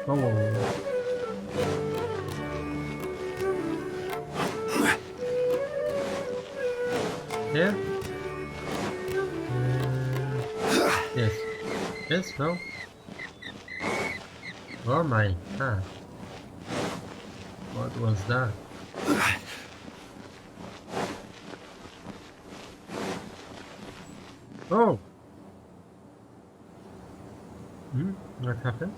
Oh. Here? Yes. Yes, no? Oh my god. What was that? Oh! What happened?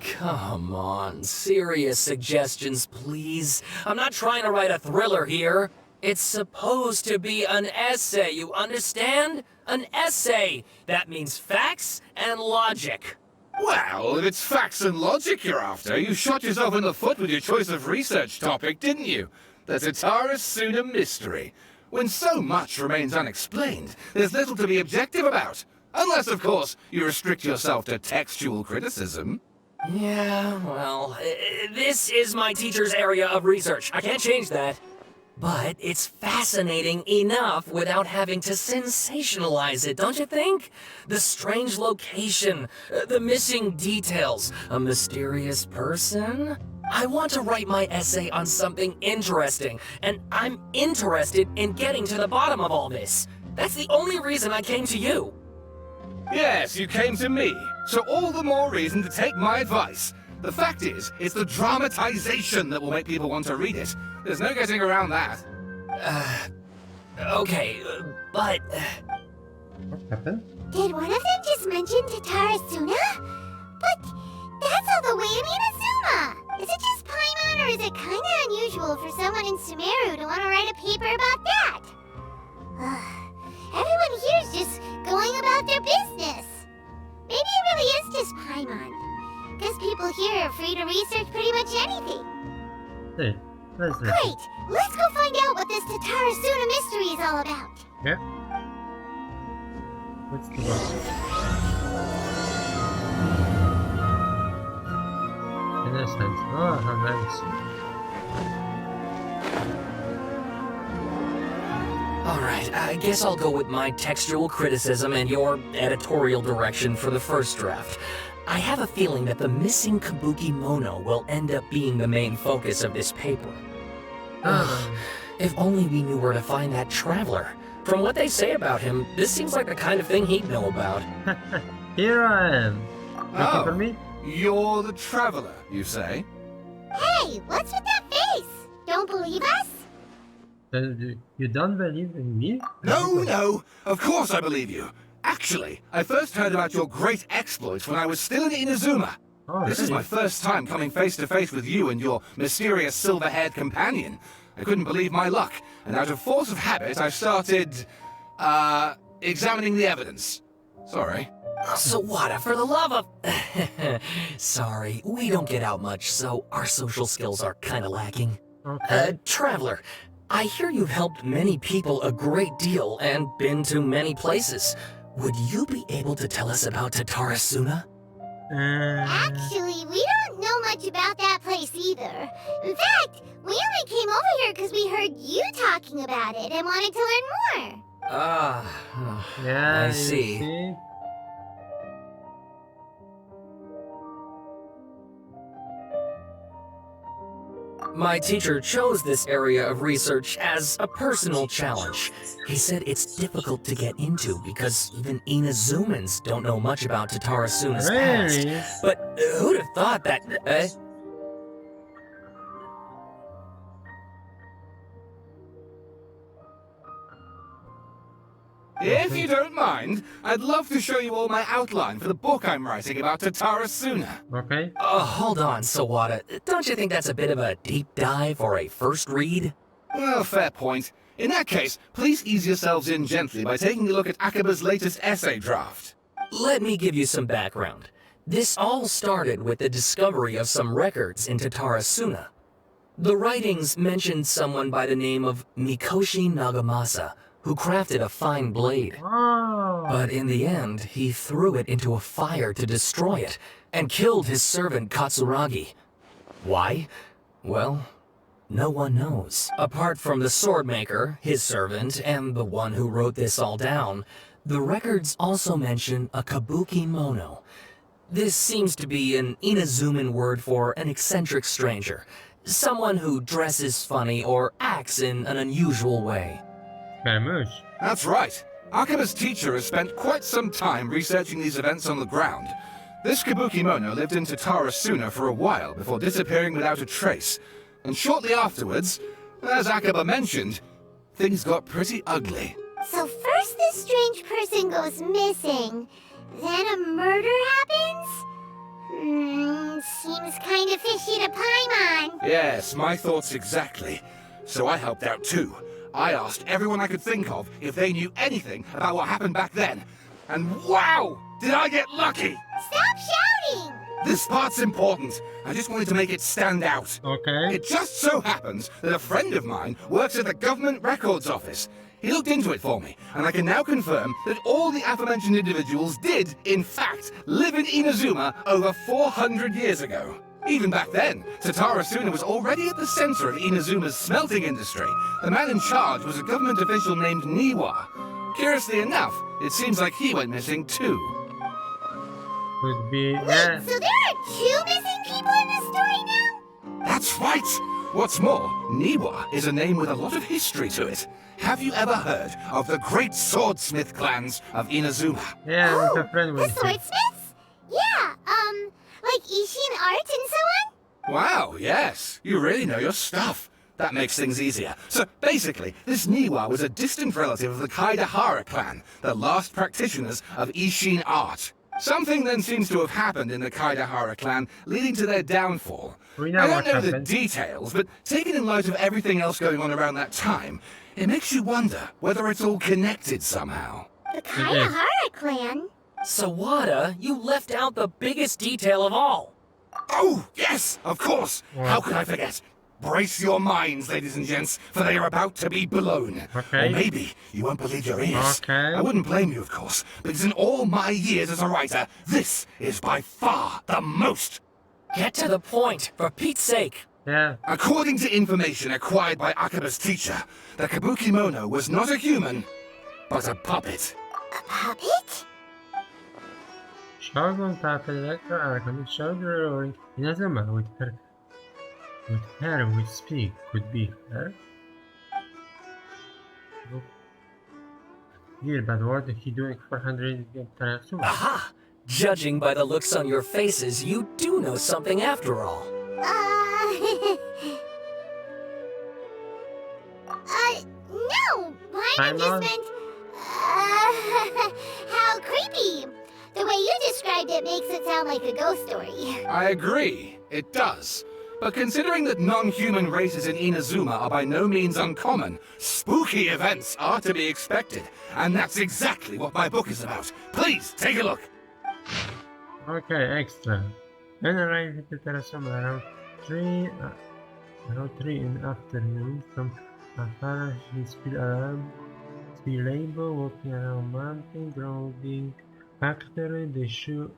Come on, serious suggestions, please. I'm not trying to write a thriller here. It's supposed to be an essay, you understand? An essay! That means facts and logic. Well, if it's facts and logic you're after, you shot yourself in the foot with your choice of research topic, didn't you? The Tatara Suna mystery. When so much remains unexplained, there's little to be objective about. Unless, of course, you restrict yourself to textual criticism. Yeah, well, this is my teacher's area of research. I can't change that. But it's fascinating enough without having to sensationalize it, don't you think? The strange location, the missing details, a mysterious person. I want to write my essay on something interesting, and I'm interested in getting to the bottom of all this. That's the only reason I came to you. Yes, you came to me, so all the more reason to take my advice. The fact is, it's the dramatization that will make people want to read it. There's no getting around that. Okay, but... What happened? Did one of them just mention Tatara Suna? But that's all the way in Inazuma! Is it just Paimon, or is it kinda unusual for someone in Sumeru to want to write a paper about that? Everyone here's just going about their business. Maybe it really is just Paimon. Because people here are free to research pretty much anything. Hey, where's this? Great! Let's go find out what this Tatara Suna mystery is all about. Yeah. What's the box? Innocent. Oh, how nice. Alright, I guess I'll go with my textual criticism and your editorial direction for the first draft. I have a feeling that the missing Kabuki Mono will end up being the main focus of this paper. If only we knew where to find that traveler. From what they say about him, this seems like the kind of thing he'd know about. Here I am. Looking for me? You're the traveler, you say? Hey, what's with that face? Don't believe us? You don't believe in me? No, of course I believe you. Actually, I first heard about your great exploits when I was still in Inazuma. Oh, This is my first time coming face to face with you and your mysterious silver-haired companion. I couldn't believe my luck, and out of force of habit, I started, examining the evidence. Sorry. Sawada, for the love of... Sorry, we don't get out much, so our social skills are kinda lacking. Okay. Traveler, I hear you've helped many people a great deal and been to many places. Would you be able to tell us about Tatara Suna? Actually, we don't know much about that place either. In fact, we only came over here because we heard you talking about it and wanted to learn more. Yeah, I you see. My teacher chose this area of research as a personal challenge. He said it's difficult to get into because even Inazumans don't know much about Tatara Suna's Really? past. But who'd have thought that... If you don't mind, I'd love to show you all my outline for the book I'm writing about Tatara Suna. Okay. hold on, Sawada. Don't you think that's a bit of a deep dive or a first read? Well, fair point. In that case, please ease yourselves in gently by taking a look at Akaba's latest essay draft. Let me give you some background. This all started with the discovery of some records in Tatara Suna. The writings mentioned someone by the name of Mikoshi Nagamasa, who crafted a fine blade. Oh. But in the end, he threw it into a fire to destroy it, and killed his servant Katsuragi. Why? Well, no one knows. Apart from the swordmaker, his servant, and the one who wrote this all down, the records also mention a Kabuki Mono. This seems to be an Inazuman word for an eccentric stranger. Someone who dresses funny or acts in an unusual way. Vamos. That's right. Akaba's teacher has spent quite some time researching these events on the ground. This Kabukimono lived in Tatarasuna for a while before disappearing without a trace. And shortly afterwards, as Akaba mentioned, things got pretty ugly. So first this strange person goes missing, then a murder happens? Seems kind of fishy to Paimon. Yes, my thoughts exactly. So I helped out too. I asked everyone I could think of if they knew anything about what happened back then. And wow! Did I get lucky! Stop shouting! This part's important. I just wanted to make it stand out. Okay. It just so happens that a friend of mine works at the Government Records Office. He looked into it for me, and I can now confirm that all the aforementioned individuals did, in fact, live in Inazuma over 400 years ago. Even back then, Tatarasuna was already at the center of Inazuma's smelting industry. The man in charge was a government official named Niwa. Curiously enough, it seems like he went missing too. Could be. Wait, so there are 2 missing people in this story now? That's right! What's more, Niwa is a name with a lot of history to it. Have you ever heard of the great swordsmith clans of Inazuma? Yeah, Oh, with a friend the with it. swordsmiths? Yeah, like Ishin art and so on? Wow, yes. You really know your stuff. That makes things easier. So basically, this Niwa was a distant relative of the Kaidahara clan, the last practitioners of Ishin art. Something then seems to have happened in the Kaidahara clan, leading to their downfall. We know I don't what know the happened. details, but taken in light of everything else going on around that time, it makes you wonder whether it's all connected somehow. The Kaihara clan? Sawada, you left out the biggest detail of all. Oh, yes, of course. How could I forget? Brace your minds, ladies and gents, for they are about to be blown. Okay. Or maybe you won't believe your ears. Okay. I wouldn't blame you, of course, because in all my years as a writer, this is by far the most. Get to the point, for Pete's sake. Yeah. According to information acquired by Akaba's teacher, the Kabukimono was not a human, but a puppet. A puppet? Shogun Tafelector Archon showed the ruling Inazuma with her we speak could be her. Dear, but what is he doing 400 Tarasuma? Aha! Judging by the looks on your faces, you do know something after all. No! Paimon just meant, how creepy! The way you described it makes it sound like a ghost story. I agree, it does. But considering that non-human races in Inazuma are by no means uncommon, spooky events are to be expected. And that's exactly what my book is about. Please, take a look. Okay, extra. When arrived at Tarasuma around 3 in the afternoon from Afara, she still alarmed. See labor walking around mountain, grounding factory, the shoe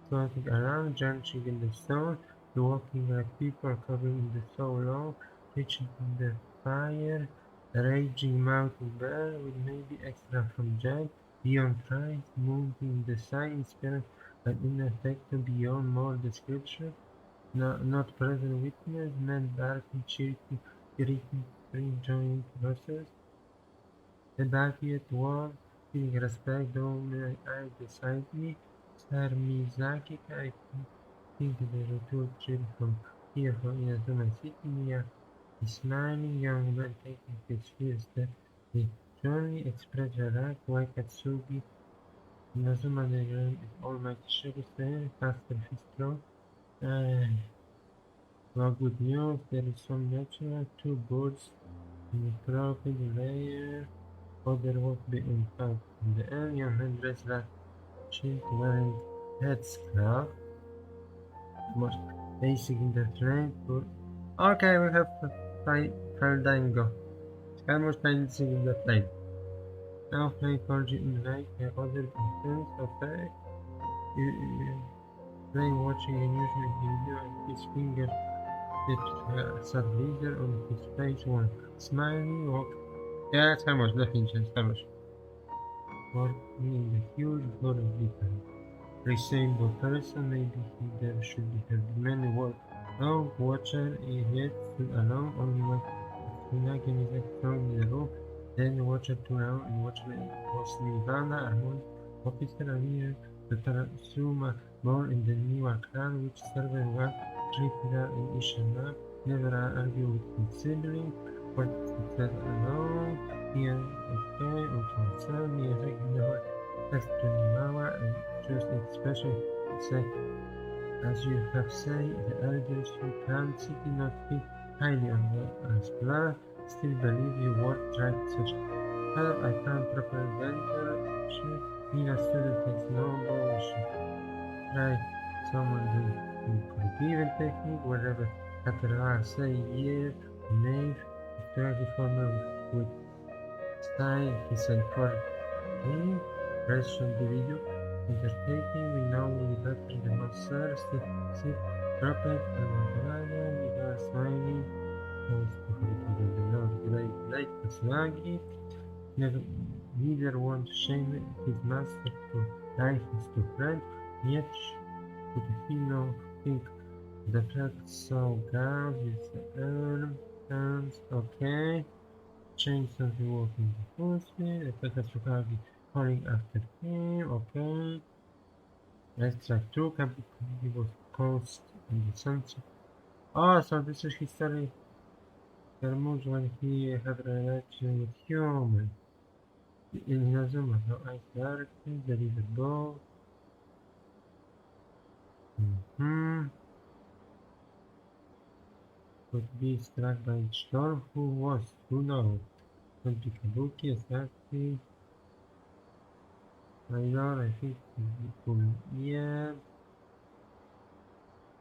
floating around, drenching in the stone, the walking like people covering in the so long, reaching in the fire, a raging mountain bear with maybe extra from Jack, beyond tries, moving the sign, spirit, but ineffective beyond more description, not present witness, men barking, cheering, joint verses. The backyard wall, feeling respect, though my eye beside me, Sir Miyazaki, I think the return trip from here from Inazuma City near the smiling young man taking his first step. The journey expressed a rack, Waikatsugi, Inazuma the ground is almighty sugar there, faster his throat. Well, good news, there is some natural, 2 birds in the crooked layer. Other work be in fact. In the end, young man dressed like shield wearing headscarf. Most basic in the train. Okay, we have Fandango. Almost basic in the plane. Now play Porgy in like other defense effect. Playing watching a usual video and his finger tips sub-leader on his face one smiling walk. Yeah, estamos, definition, estamos. Working in the huge body different. reasonable person, maybe there should have been many words. Oh, Watcher yet stood alone, only one Tsunagi is thrown in the room. Then Watcher turned around and Watcher was Nirvana, Armon, officer, and Dr. Suma, born in the Niwa clan, which served one Tripura and Ishana, never argue with his sibling, but success alone, here, okay, Uchon-san, Miyazaki never has to Nimawa, and just expression, say, as you have said, the elders who can city not think highly on the Asplar, still believe you worth trying such help. I found proper venture. Nina student takes no bullshit. Try someone who forgiven technique, whatever Katarara say, yeah, knave, historical former with style, he said for him, rest from the video. Undertaking, we know we better the monster, see, prophet, and Montana, we are smiling, thanks to the Lord, great Tsunagi, neither want to shame his master to die his two friends, yet could he no think the fact so God is the hands, okay, change something walking the full speed, attack Tsunagi. Calling after him, okay. Let's try 2 he was coast in the sunset. Oh, so this is history. The moves when he had a relation with human. In Inazuma, how I directly deliver both. Could be struck by storm. Who was? Who knows? Could be Kabuki, exactly. I think people, yeah.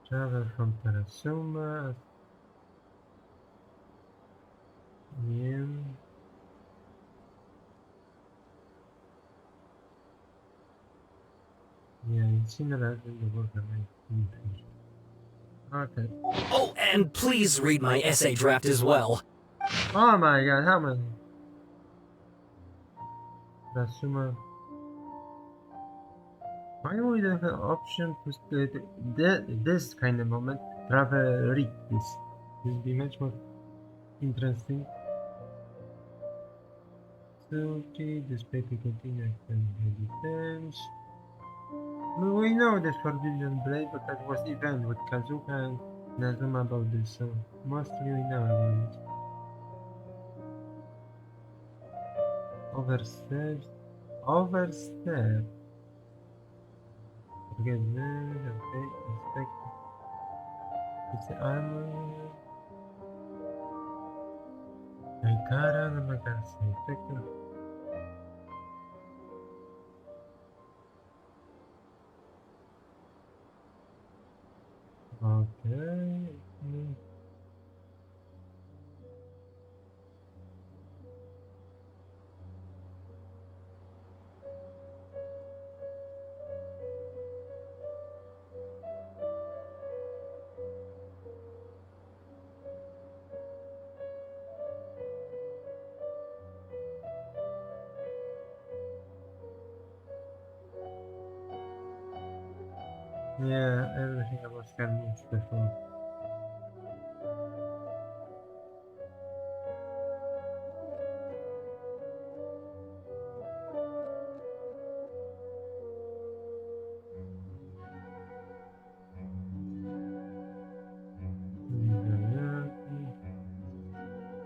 Travel from Tarasuma. Yeah. Yeah, it's similar to the work that I think. Okay. Oh, and please read my essay draft as well. Oh my god, how many? Tarasuma. Why do we don't have an option to split this kind of moment? Rather read this. This will be much more interesting. So, okay, this paper contains defense. We know this Forbidden Blade, but that was event with Kazuka and Nazuma about this, so mostly we know about it. Overstep. Overstep. Again, okay, inspect. It's the armor. Aikara, Namagasa, inspector. Okay. Yeah, everything about scanning is before.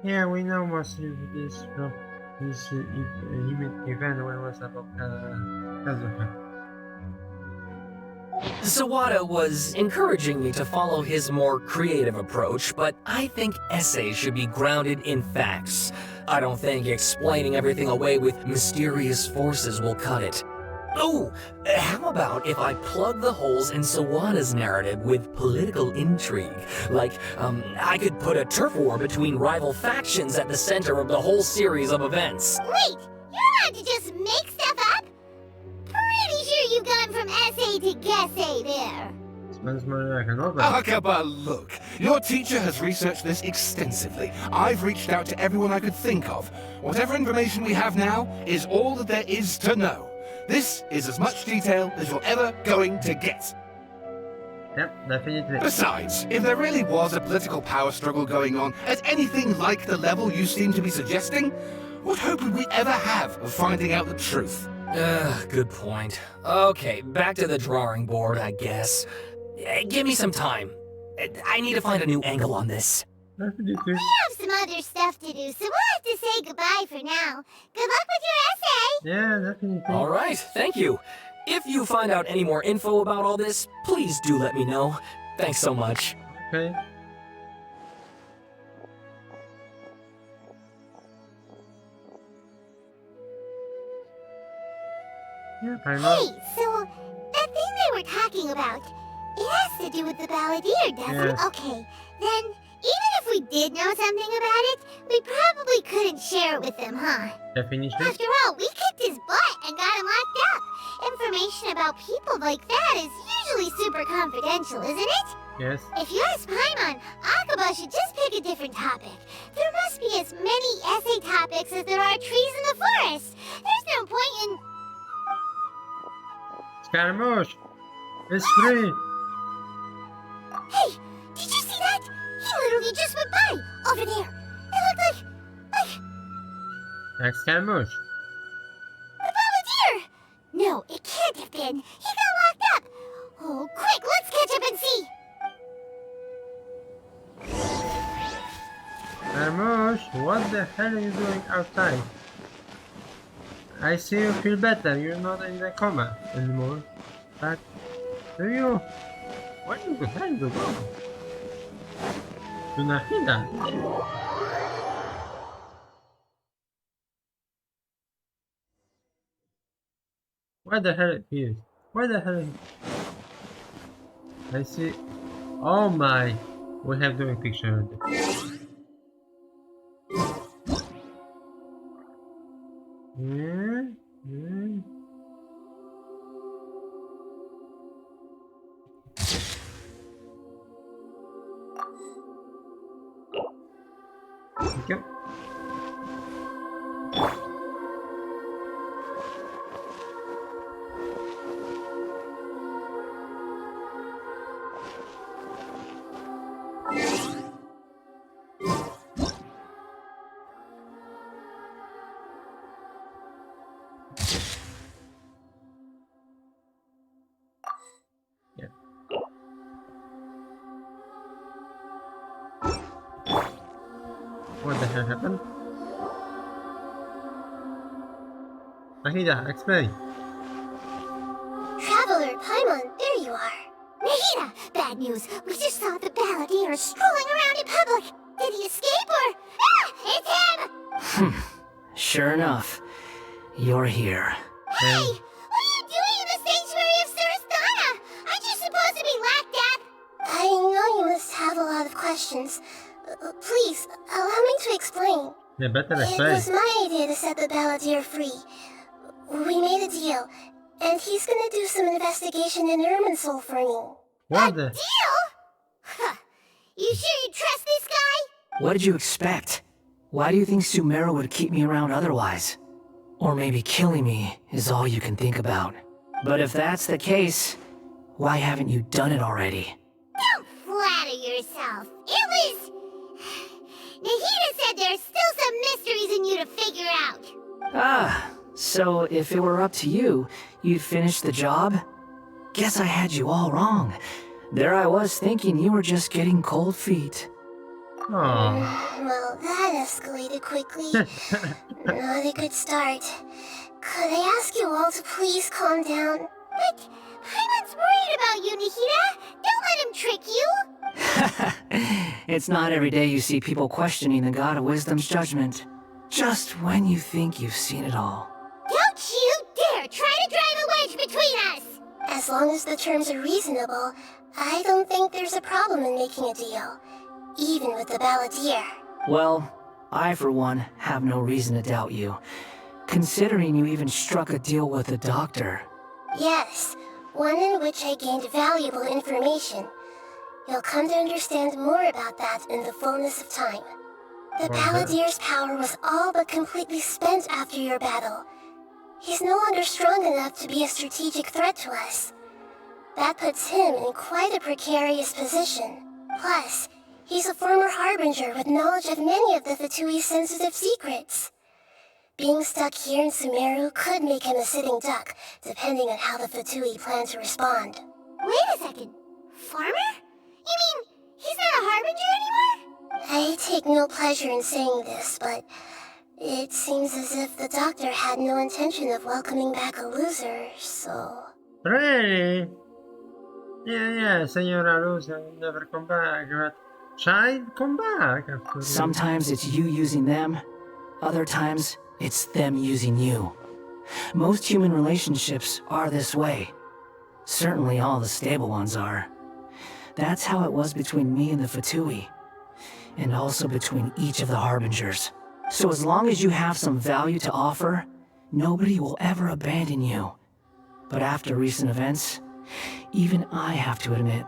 Yeah, we know mostly this from this event when it was about Kazuha. Sawada was encouraging me to follow his more creative approach, but I think essays should be grounded in facts. I don't think explaining everything away with mysterious forces will cut it. Oh, how about if I plug the holes in Sawada's narrative with political intrigue? Like, I could put a turf war between rival factions at the center of the whole series of events. Wait, you're allowed to just make stuff up? Pretty sure you've gone from essay to guessay there. Smells more like an over. Akaba, look. Your teacher has researched this extensively. I've reached out to everyone I could think of. Whatever information we have now is all that there is to know. This is as much detail as you're ever going to get. Yep, definitely. Besides, if there really was a political power struggle going on at anything like the level you seem to be suggesting, what hope would we ever have of finding out the truth? Good point. Okay, back to the drawing board, I guess. Give me some time. I need to find a new angle on this. Definitely. We have some other stuff to do, so we'll have to say goodbye for now. Good luck with your essay! Yeah, definitely. All right, thank you. If you find out any more info about all this, please do let me know. Thanks so much. Okay. Yeah, Hey, so that thing they were talking about, it has to do with the balladeer, doesn't it? Yes. Okay, then even if we did know something about it, we probably couldn't share it with them, huh? Definitely. After all, we kicked his butt and got him locked up. Information about people like that is usually super confidential, isn't it? Yes. If you ask Paimon, Akaba should just pick a different topic. There must be as many essay topics as there are trees in the forest. There's no point in... Scaramouche! It's free! Hey, did you see that? He literally just went by, over there. It looked like Scaramouche! the balladeer. No, it can't have been. He got locked up. Oh, quick, let's catch up and see. Scaramouche, what the hell are you doing outside? I see you feel better. You're not in the coma anymore. But do you? Where the hell you go? To Nahida. Where the hell he is? Where the hell? I see. Oh my! We have doing picture of it. Thank you. Yeah. What the hell happened? Nahida, explain. Traveler, Paimon, there you are. Nahida, bad news. We just saw the balladeer strolling around in public. Did he escape or... Ah, it's him! Sure enough, you're here. Hey, what are you doing in the sanctuary of Surasthana? Aren't you supposed to be locked up? I know you must have a lot of questions. Please, allow me to explain. Yeah, better It explain. was my idea to set the balladeer free. We made a deal, and he's gonna do some investigation in Irminsul for me. What the? Deal? Huh. You sure you trust this guy? What did you expect? Why do you think Sumeru would keep me around otherwise? Or maybe killing me is all you can think about. But if that's the case, why haven't you done it already? Don't flatter yourself. It was... Nahida said there's still some mysteries in you to figure out. Ah, so if it were up to you, you'd finish the job? Guess I had you all wrong. There I was thinking you were just getting cold feet. Oh. Well, that escalated quickly. Not a good start. Could I ask you all to please calm down? But Paimon's worried about you, Nahida. Don't let him trick you. It's not every day you see people questioning the God of Wisdom's judgment. Just when you think you've seen it all. Don't you dare try to drive a wedge between us! As long as the terms are reasonable, I don't think there's a problem in making a deal. Even with the balladeer. Well, I for one have no reason to doubt you, considering you even struck a deal with the doctor. Yes, one in which I gained valuable information. You'll come to understand more about that in the fullness of time. The Okay. balladeer's power was all but completely spent after your battle. He's no longer strong enough to be a strategic threat to us. That puts him in quite a precarious position. Plus, he's a former Harbinger with knowledge of many of the Fatui's sensitive secrets. Being stuck here in Sumeru could make him a sitting duck, depending on how the Fatui plan to respond. Wait a second. Farmer? You mean he's not a Harbinger anymore? I take no pleasure in saying this, but it seems as if the doctor had no intention of welcoming back a loser, so... Really? Yeah, Senora Loser will never come back, but child come back after. Sometimes it's you using them, other times it's them using you. Most human relationships are this way. Certainly all the stable ones are. That's how it was between me and the Fatui, and also between each of the Harbingers. So as long as you have some value to offer, nobody will ever abandon you. But after recent events, even I have to admit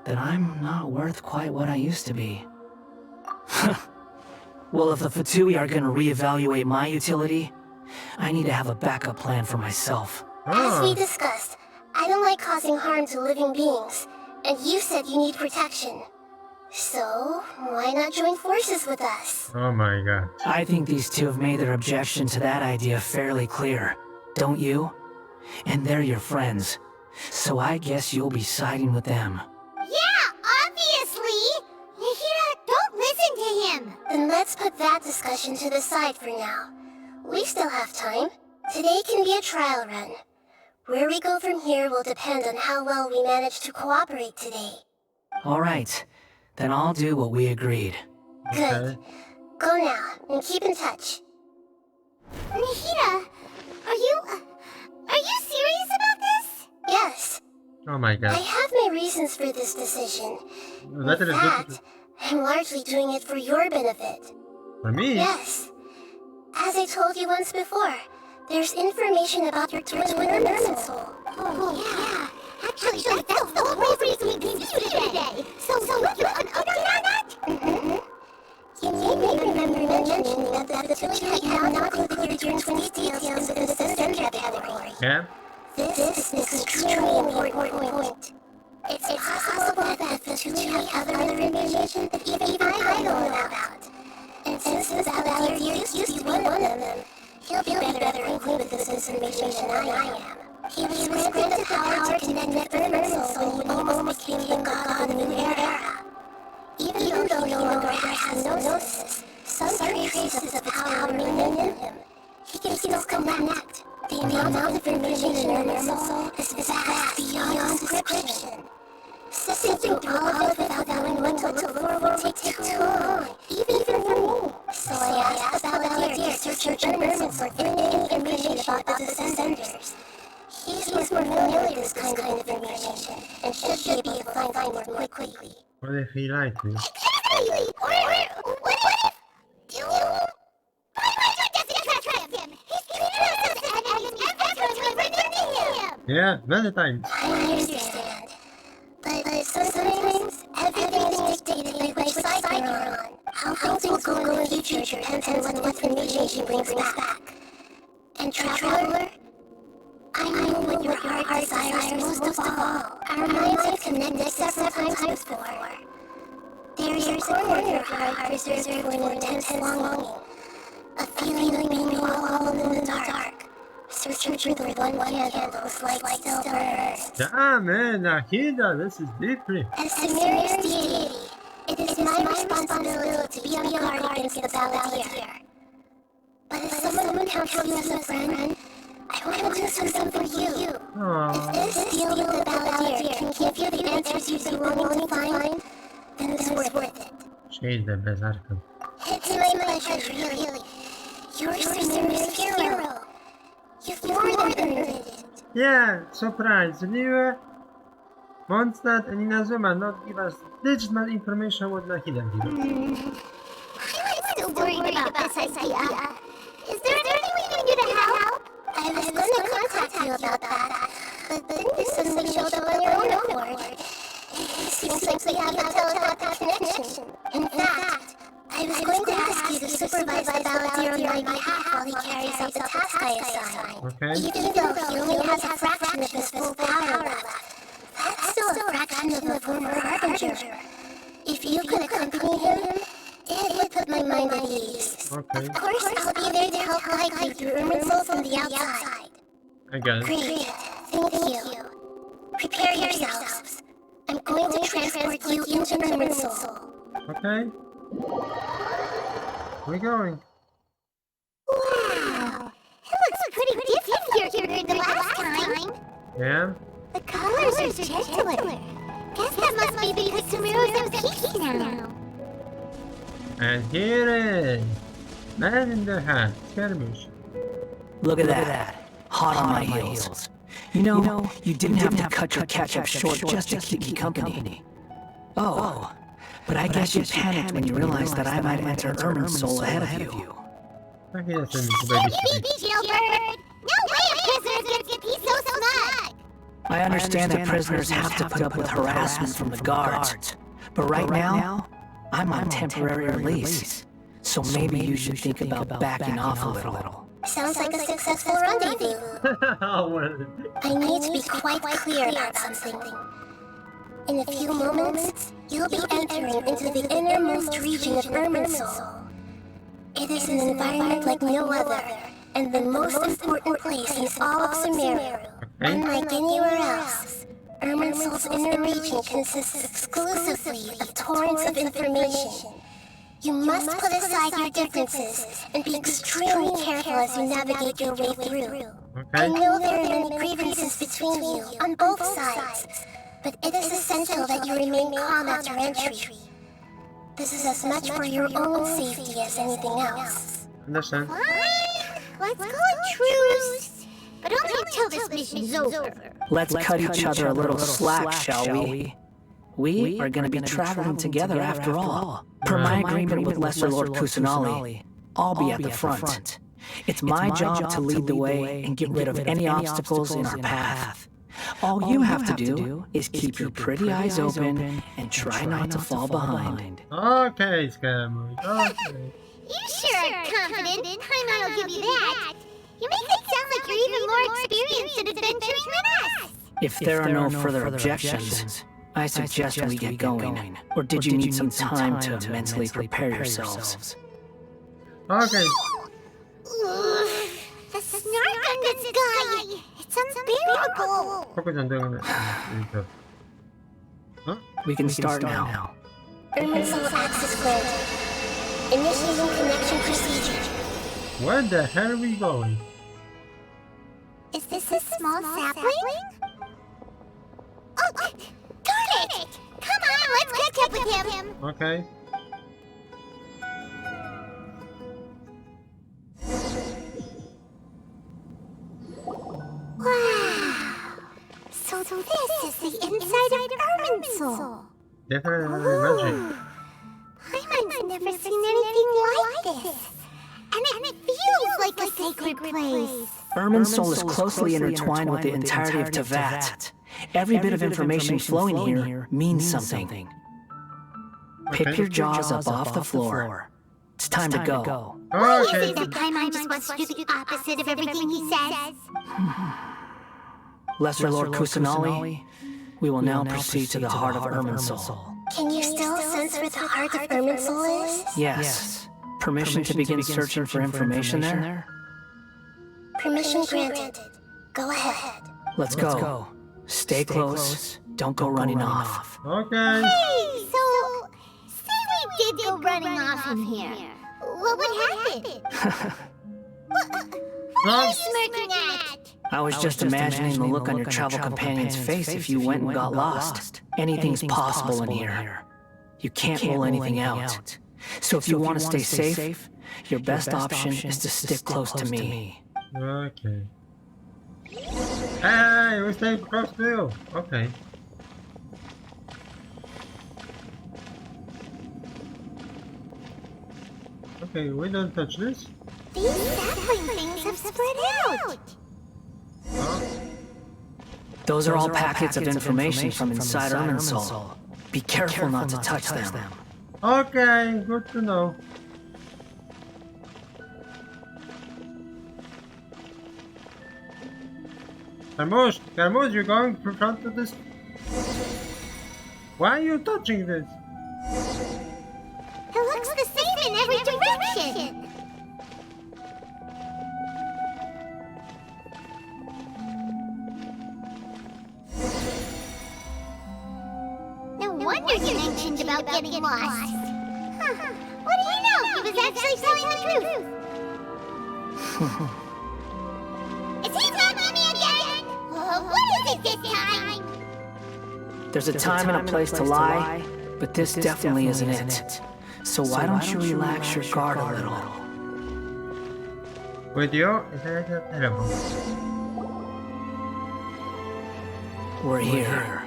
that I'm not worth quite what I used to be. Well, if the Fatui are gonna reevaluate my utility, I need to have a backup plan for myself. As we discussed, I don't like causing harm to living beings, and you said you need protection. So, why not join forces with us? Oh my god. I think these two have made their objection to that idea fairly clear, don't you? And they're your friends, so I guess you'll be siding with them. Yeah, obviously! Nahira, don't listen to him! Then let's put that discussion to the side for now. We still have time. Today can be a trial run. Where we go from here will depend on how well we manage to cooperate today. All right, then I'll do what we agreed. Good. Go now, and keep in touch. Nahira, are you serious about this? Yes, Oh my I god. have my reasons for this decision. That In is fact, good I'm largely doing it for your benefit. for me. Yes. As I told you once before, there's information about your twin mermaid soul. Oh, yeah. Actually, that's the whole reason we came to you today. So you updated on that? You may remember mentioning that the Fatui had not included your twin's details in the Sensendra category. Yeah. This is an extremely important point. It's possible that the Fatui have other information that even I don't know about. And since Valadier used to be one of them, he'll be better acquainted with this information than I am. He was granted the power to connect the mermaids when he almost became the god of the new era. Even though he no longer has gnosis, some traces of the power remain in him. He can still connect. The amount of information in your soul is vast beyond description. Sifting all of it without knowing when to look for will take too long, even for me. So I asked Valadier to search your mermaids for any information about the Descenders. He's more familiar with this kind of information, and should be able to find more quickly. What if he liked me? Exactly! Or what if you... Why don't you just try him? He's treated us as efforts to everything to him! Yeah, many times. I understand. But sometimes everything is dictated by side we're on. How things will go in the future depends on what information brings back. And Traveler, I know what your heart desires most of all. Our minds have connected several times before. There's a corner in your heart reserved for an intense longing. A feeling being all alone in the dark. Searching through the one candle's light still burns. Yeah, man, Nahida, this is deeply. As Sumeria's deity, it is my responsibility to be on guard against the Valadier. But if someone counts you as a friend, I want to do something for you. Aww. If this deal with the Valadier can give you the answers you've been wanting to find, then it's worth it. She's the best Archon. It's my pleasure, really. You're Sumeria's hero. You've more than earned it. Yeah, surprise. Liwe, Mondstadt and Inazuma not give us digital information what Nahida give us. I'm still worried about this idea. Is there anything we can do to help? I was going to contact you about that, but then you suddenly showed up on your own accord. It seems like we have a telepathic connection. In fact, I was going to ask you to supervise the Valadier on my behalf while he carries out the task I assign. Okay. has a fraction of his full power left. That's still a fraction of the former Harbinger. If you could accompany him, it would put my mind at ease. Okay, Of course, I'll be there to help guide you through Irminsul from the outside. I got it. Great. Thank you. Prepare yourselves. I'm going to transport you into Irminsul. Okay. We're going. Wow. It looks pretty different here compared to last time. Yeah. The colors are gentler. Guess that must be because Sumeru's in peace now. And here it is. Man in the hat. Skirmish. Look at that. Hot on my heels. You know, you didn't have to cut your catch-up short just to keep me company. Oh, but I guess you panicked when you realized that I might enter Irminsul ahead of you. I guess I need to babysit. Jailbird! No way a prisoner gets to be so smug! I understand that prisoners have to put up with harassment from the guards, but right now, I'm on temporary release. So maybe you should think about backing off a little. Sounds like a successful rendezvous. Oh, well. I need to be quite clear about something. In a few moments, you'll be entering into the innermost region of Irminsul. It is an environment like no other, and the most important place in all of Sumeru. Unlike anywhere else, Irminsul's inner region consists exclusively of torrents of information. You must put aside your differences and be extremely careful as you navigate your way through. I Okay. know there are many grievances between you on both sides, but it is essential that you remain calm after entry. This is as much for your own safety as anything else. Understand. Fine. Let's call it truce. But only until this mission's over. Let's cut each other a little slack, shall we? We are going to be traveling together after all. Per my agreement with Lesser Lord Kusanali, I'll be at the front. It's my job to lead the way and get rid of any obstacles in our path. All you have to do is keep your pretty eyes open and try not to fall behind. Okay, Skirmish. Okay. You sure are confident. Paimon will give you that. You make it sound like you're even more experienced at adventuring than us. If there are no further objections, I suggest we get going. Or did you need some time to mentally prepare yourselves? Okay. Ugh, the snark on this guy. It's unbearable. Focus on doing it. Huh? We can start now. Irminsul access granted. Initiating connection procedure. Where the hell are we going? Is this a small sapling? Oh, darn it! Come on, let's catch up with him. Okay. Wow. So this is the inside of Irminsul. Definitely magic. Paimon's never seen anything like this. And it feels like a sacred place. Irminsul is closely intertwined with the entirety of Teyvat. Every bit of information flowing here means something. Pick your jaws up off the floor. It's time to go. Why is Okay. it that Paimon just wants to do the opposite of everything he says? Lesser Lord Kusanali, we will now proceed to the heart of Irminsul. Can you still sense where the heart of Irminsul is? Yes. Permission to begin searching for information there? Permission granted. Go ahead. Let's go. Stay close. Don't go running off. Okay. Hey, so say we did go running off from here. What would happen? What are you smirking at? I was just imagining the look on your travel companion's face if you went and got lost. Anything's possible in here. You can't rule anything out. So if you want to stay safe, your best option is to stick close to me. Okay. Hey, we stay close to you. Okay. Okay, we don't touch this. These sapling things have spread out. Huh? Those are all packets of information from inside Irminsul. Be careful not to touch them. Okay, good to know. Carmouche, you're going in front of this. Why are you touching this? It looks the same in every direction. No wonder you mentioned about getting lost. Huh. What do you know? He was actually telling the truth. Is he talking to me again? What is it this time? There's a time and a place to lie, but this definitely isn't it. So why don't you relax your guard a little? Video is terrible. We're here.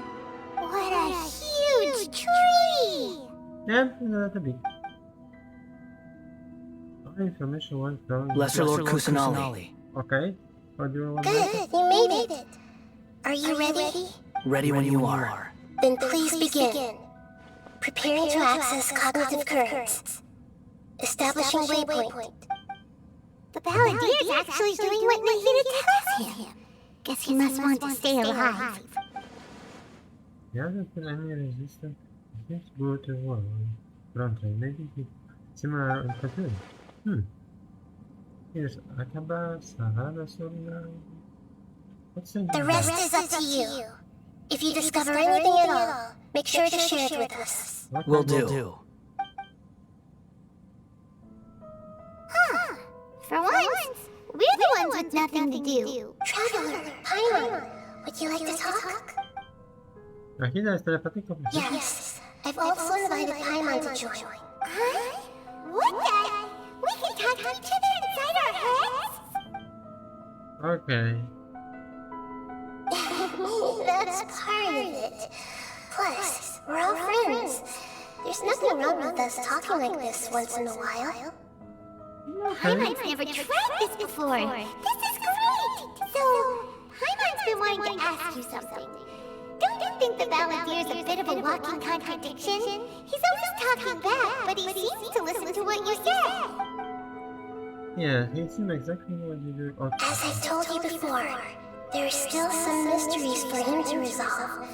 What a huge tree! Yeah, not a big. All information was from Lesser Lord Kusanali. Okay. What do you want? Good, you made it. Are you ready? Ready when you are. Then please begin. Preparing to access cognitive currents. Establishing waypoint. The Balladier's actually doing what Nahida tells him. Guess he must want to stay alive. Yeah, that's an enemy resistant. This boot as well. Front line. Maybe it's similar in pattern. Here's Akaba, Savada, Solna. What's in The rest is up to you. If you discover anything at all, make sure to share it with us. Will do. Huh. For once, we're the ones with nothing to do. Traveler, Paimon, would you like to talk? Nahida is telepathic. Yes, I've also invited Paimon to join. Huh? What the? We can talk to each other inside our heads? Okay. That's part of it. Plus, we're all friends. There's nothing wrong with us talking like this once in a while. Paimon's never tried this before. This is great! So, Paimon's been wanting to ask you something. Don't you think the Balladier's a bit of a walking contradiction? He's always talking back, but he seems to listen to what you say. Yeah, he seems exactly what you do. Okay. As I told you before, there are still some mysteries for him to resolve.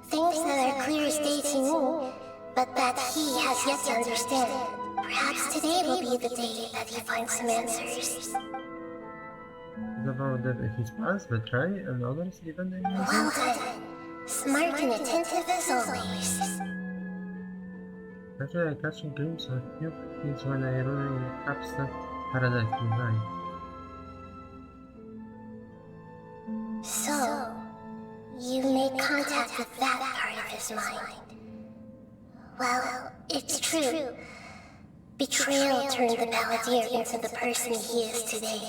Things that are clear as day to me, but that he has yet to understand. Perhaps today will be the day that he finds some answers. It's about that his past, but try and others even in Well done. Smart and attentive as always. Actually, I catch a glimpse of few things when I run in abstract paradise behind. So, you made contact with that part of his mind. Well, it's true. Betrayal turned the Balladeer into the person he is today.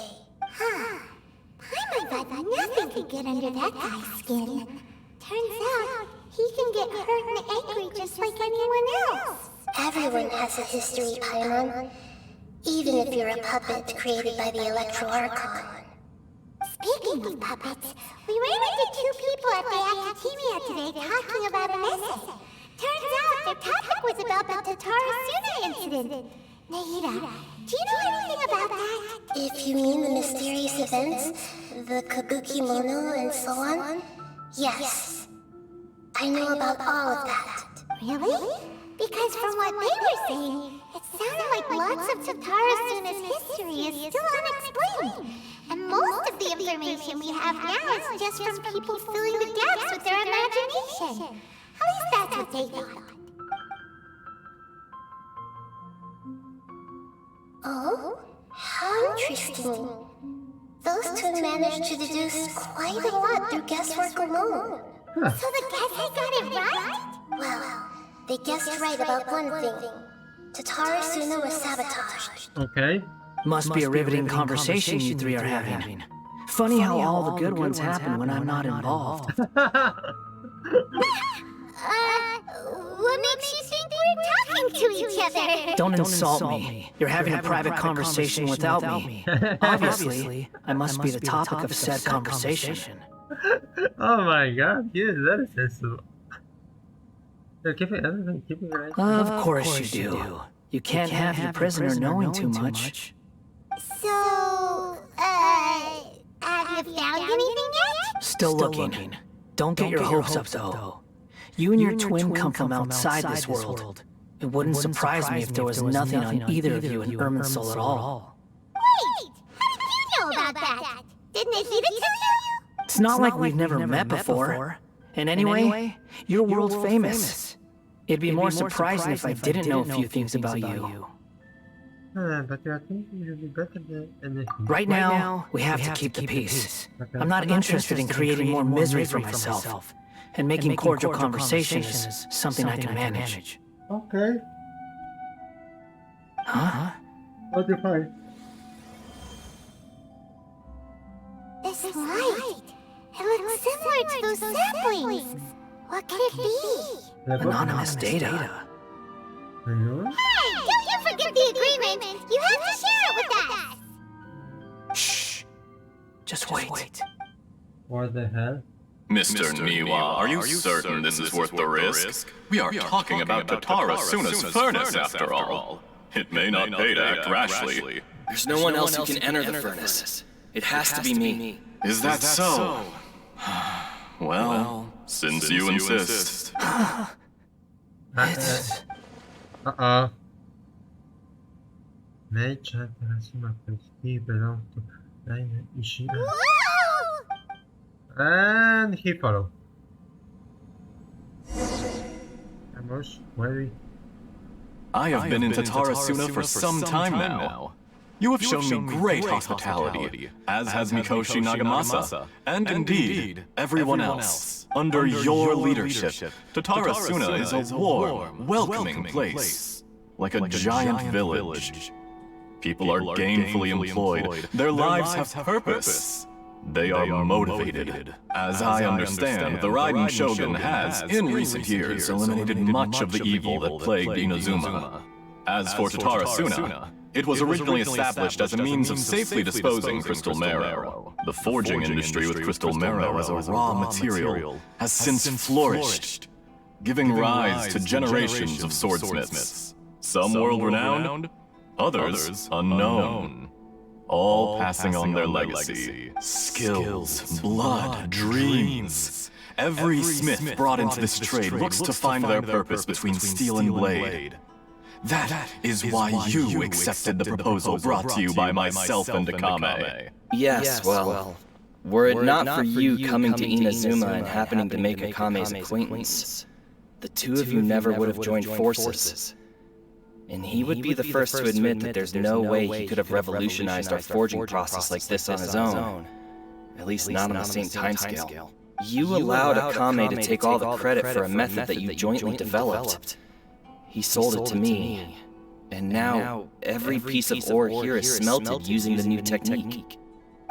Huh. Paimon's had nothing to get under that guy's skin. Turns out, he can get hurt and angry just like anyone else. Everyone has a history, Paimon. Even if you're a puppet created by the Archon. Speaking of puppets, we ran into two people at the Academia today talking about an essay. Turns out their topic was about the Tatarasuna incident. Nahida, do you know anything about that? If you mean the mysterious events, the Kabuki Mono and so on, yes. I know about all of that. Really? Because from what they were saying, it sounded like lots of Tatarasuna's history is still unexplained. And most of the information we have now is just from people filling the gaps with their imagination. At least that's what they thought. Oh? How interesting. Those two managed to deduce quite a lot through guesswork alone. So the guy got it right? Well, they guessed right about one thing. Tatarasuna was sabotaged. Okay. Must be a riveting conversation you three are having. Funny how all the good ones happen when I'm not involved. What makes you think we're talking to each other? Don't insult me. You're having a private conversation without me. Obviously, I must be the topic of said conversation. Oh my god, he is very sensible. They're keeping everything, keeping it right. Of course you do. You can't have your prisoner knowing too much. So, have you found anything yet? Still looking. Don't get your hopes up, though. You and your twin come from outside this world. It wouldn't surprise me if there was nothing on either of you in Irminsul at all. Wait! How did you know about that? Didn't they feed it to you? It's not like we've never met before. And anyway, you're world famous. It'd be more surprising if I didn't know a few things about you. But I think it will be better than anything. Right now, we have to keep the peace. I'm not interested in creating more misery for myself. And making cordial conversation is something I can manage. Okay. Huh? Okay, fine. This light. It looks similar to those saplings. What could it be? Anonymous data. Hello? Hey, don't you forget the agreement! You have to share it with us! Shh. Just wait. What the hell? Mr. Niwa, are you certain this is worth the risk? We are talking about Tatara Suna's furnace, after all. It may not pay to act rashly. There's no one else who can enter the furnace. It has to be me. Is that so? Well, since you insist. Uh-oh. May Chatarasuma Prestige belong to Raina Ishida. Whoa! And he followed. Amos, worry. I have been in Tatara Suna for some time now. You have shown me great hospitality, as has Mikoshi Nagamasa, and indeed, everyone else. Under your leadership, Tatara Suna is a warm, welcoming place. Like a giant village. People are gainfully employed, their lives have purpose. They are motivated. As I understand, the Raiden Shogun has, in recent years, eliminated much of the evil that plagued Inazuma. As for Tatara Suna, it was originally established as a means of safely disposing crystal marrow. The forging industry with crystal marrow as a raw material has since flourished, giving rise to generations of swordsmiths. Some world-renowned, others unknown. All passing on their legacy. Skills, blood, dreams. Every smith brought into this trade looks to find their purpose between steel and blade. That is why you accepted the proposal brought to you by myself and Akame. Yes, well, were it not for you coming to Inazuma and happening to make Akame's acquaintance, the two of you never would have joined forces. And he would be the first to admit that there's no way he could have revolutionized our forging process like this on his own. At least not on the same timescale. You allowed Akame to take all the credit for a method that you jointly developed. He sold it to me. And now, every piece of ore here is smelted using the new technique.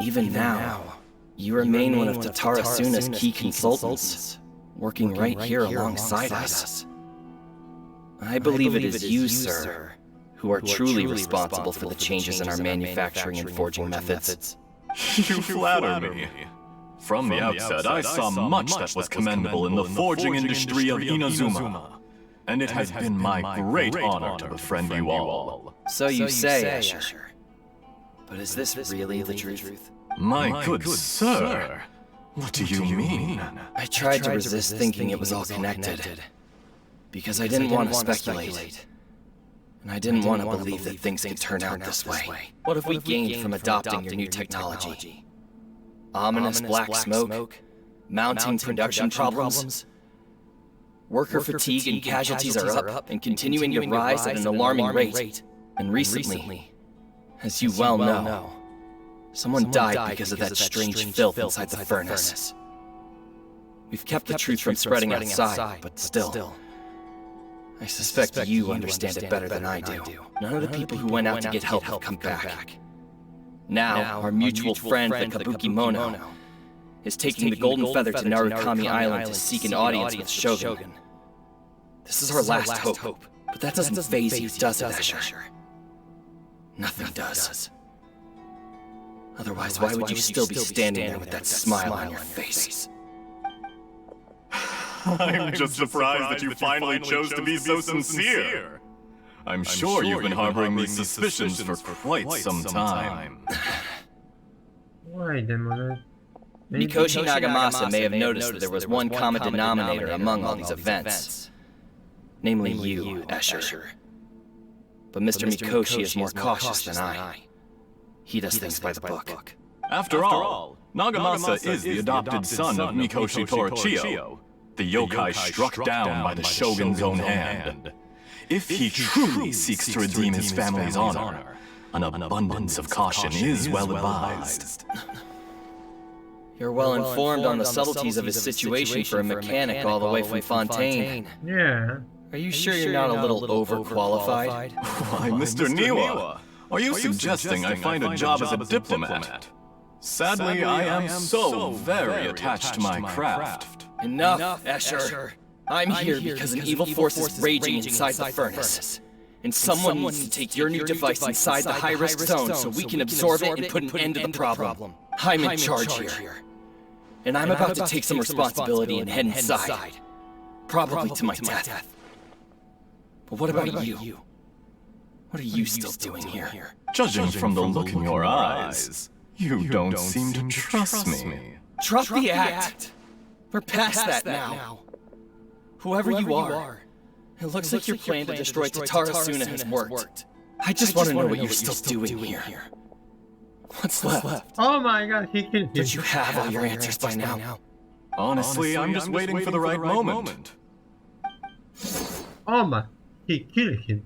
Even now, you remain one of Tatara Suna's key consultants, working right here alongside us. I believe it is you, sir, who are truly responsible for the changes in our manufacturing and forging methods. You flatter me. From the outset, I saw much that was commendable in the forging industry of Inazuma. And it has been my great honor to befriend you all. So you say, Asher. But is this really the truth? My good sir, what do you mean? I tried to resist thinking it was all connected. Because I didn't want to speculate. And I didn't want to believe that things could turn out this way. What have we gained from adopting your new technology? Ominous black smoke? Mounting production problems? Worker fatigue and casualties are up and continuing to rise at an alarming rate. And recently, as you well know, someone died because of that strange filth inside the furnace. We've kept the truth from spreading outside, but still, I suspect you understand it better than I do. None of the people who went out to get help have come back. Now, our mutual friend, the Kabuki Mono, is taking the Golden Feather to Narukami Island to seek an audience with Shogun. This is our last hope, but that doesn't faze you, does it, Asher? Nothing does. Otherwise, why would you still be standing there with that smile on your face? I'm just surprised that you finally chose to be so sincere. I'm sure you've been harboring these suspicions for quite some time. Wait a minute. Mikoshi Nagamasa may have noticed that there was one common denominator among all these events. Namely you, Escher. But Mr. Mikoshi is more cautious than I. He does things by the book. After all, Nagamasa is the adopted son of Mikoshi Torichio, the yokai struck down by the Shogun's own hand. If he truly seeks to redeem his family's honor, an abundance of caution is well advised. You're well informed on the subtleties of his situation for a mechanic all the way from Fontaine. Yeah. Are you sure you're not a little overqualified? Why, Mr. Niwa, are you suggesting I find a job as a diplomat? Sadly, I am so very attached to my craft. Enough, Escher. I'm here because an evil force is raging inside the furnace. And someone needs to take your new device inside the high-risk zone so we can absorb it and put an end to the problem. I'm in charge here. And I'm about to take some responsibility and head inside. Probably to my death. But what about you? What are you still doing here? Judging from the look in your eyes, you don't seem to trust me. Drop the act! We're past that now. Whoever you are, it looks like your plan to destroy Tatara Suna has worked. I just want to know what you're still doing here. What's left? Oh my god, he killed him. Don't you have all your answers by now? Honestly, I'm just waiting for the right moment. Oh my, he killed him.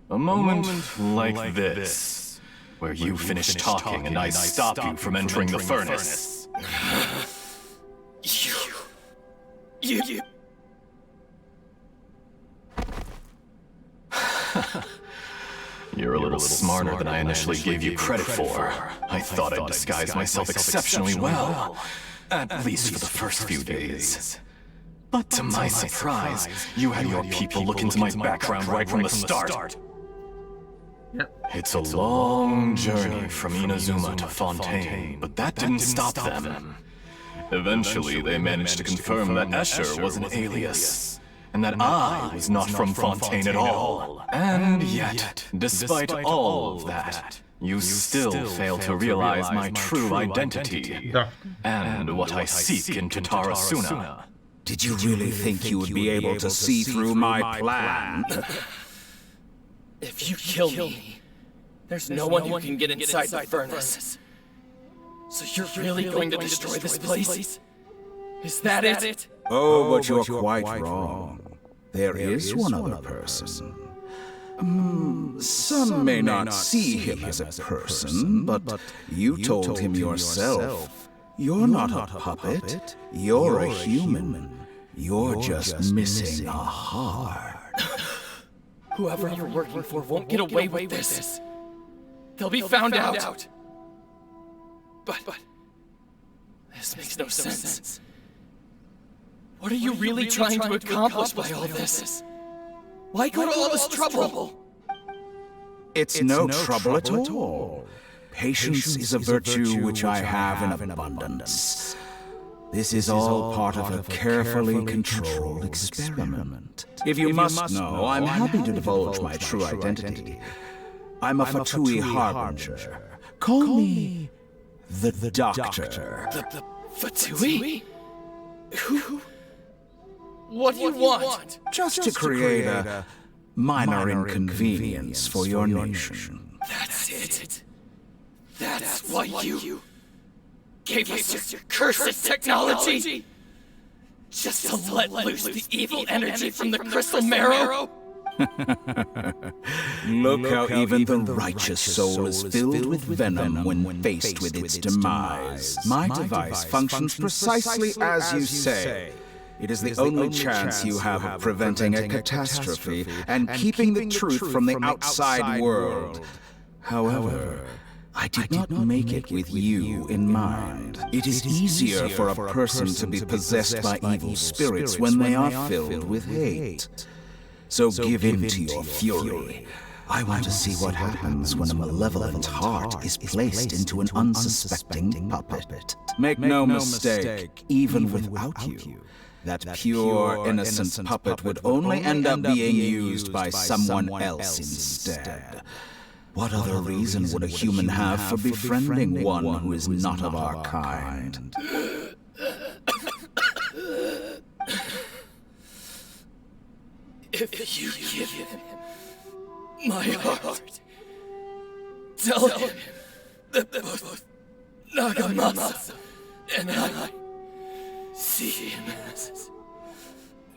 A moment like this, where you finish talking and I stop you from entering the furnace. You... You're a little smarter than I initially gave you credit for. I thought I'd disguise myself exceptionally well, at least for the first few days. But to my surprise, you had your people look into my background right from the start. It's a long journey from Inazuma to Fontaine, but that didn't stop them. Eventually, they managed to confirm that Escher was an alias, and that I was not from Fontaine at all. And yet, despite all of that, you still fail to realize my true identity, and what I seek in Tatara Suna. Did you really think you would be able to see through my plan? If you kill me, there's no one who can get inside the furnace. So you're really going to destroy this place? Is that it? Oh, but you're quite wrong. There is one other person. Some may not see him as a person, but you told him yourself. You're not a puppet. You're a human. You're just missing a heart. Whoever you're working for won't get away with this. They'll be found out. But this makes no sense. What are you really trying to accomplish by all this? Why go to all this trouble? It's no trouble at all. Patience is a virtue which I have in abundance. This is all part of a carefully controlled experiment. If you must know, I'm happy to divulge my true identity. I'm a Fatui Harbinger. Call me the Doctor. The Fatui? Who? What do you want? Just to create a minor inconvenience for your nation. That's it. That's why you gave us your cursed technology? Just to let loose the evil energy from the crystal marrow? Look how even the righteous soul is filled with venom when faced with its demise. My device functions precisely as you say. It is the only chance you have of preventing a catastrophe and keeping the truth from the outside world. However, I did not make it with you in mind. It is easier for a person to be possessed by evil spirits when they are filled with hate. So give in to your fury. I want to see what happens when a malevolent heart is placed into an unsuspecting puppet. Make no mistake, even without you, that pure, innocent puppet would only end up being used by someone else instead. What other reason would a human have for befriending one who is not of our kind? If you give him my heart, tell him that both Nagamasa and I see him as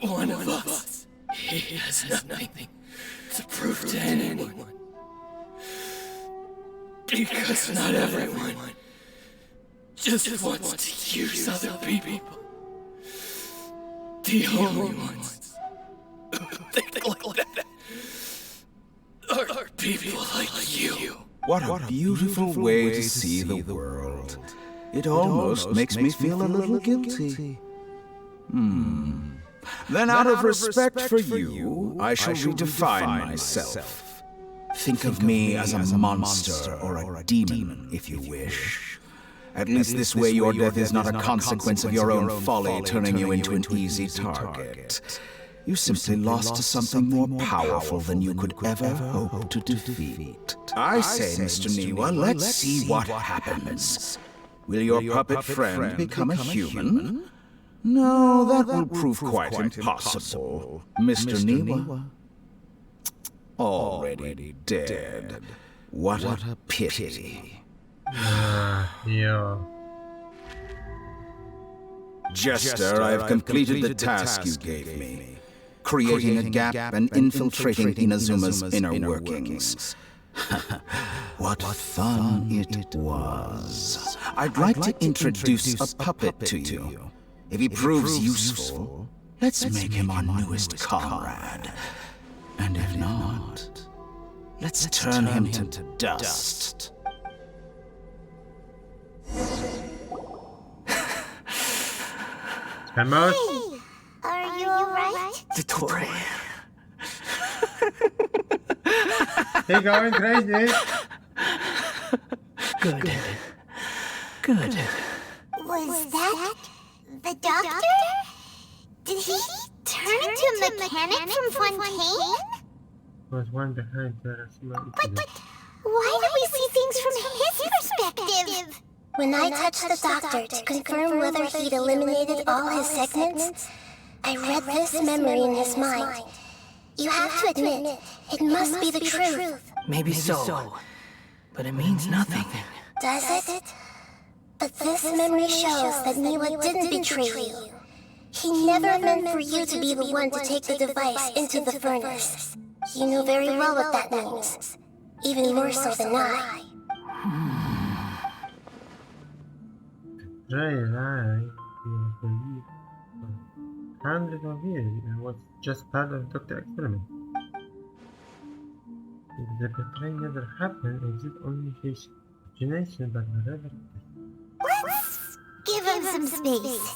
one of us. He has nothing to prove to anyone. Because not everyone just wants to use other people. The only ones who think like that are people like you. What a beautiful way to see the world. It almost makes me feel a little guilty. Then out of respect for you, I shall redefine myself. Think of me as a monster or a demon, if you wish. At least this way your death is not a consequence of your own folly turning you into an easy target. You simply lost to something more powerful than you could ever hope to defeat. I say, Mr. Niwa, let's see what happens. Will your puppet friend become a human? No, that will prove quite impossible. Mr. Niwa? Already dead. What a pity. Yeah. Jester, I have completed the task you gave me. Creating a gap and infiltrating Inazuma's inner workings. What fun it was. I'd like to introduce a puppet to you. If he proves useful, let's make him our newest comrade. And if not, let's turn him to dust. Vamos. Are you alright? Dottore. He going crazy. Good. Good. Was that the doctor? Did he turn into a mechanic from Fontaine? Was one behind Terasuma. But why do we see things from his perspective? When I touched the doctor to confirm whether he'd eliminated all his segments, I read this memory in his mind. You have to admit, it must be the truth. Maybe so. But it means nothing. Does it? But this memory shows that Niwa didn't betray you. He never meant for you to be the one to take the device into the furnace. You know very well what that means. Even more so than I. Hundreds of years, it was just part of Dr. Experiment. If the betrayal never happened, is it only his imagination, but whatever? Let's give him some space.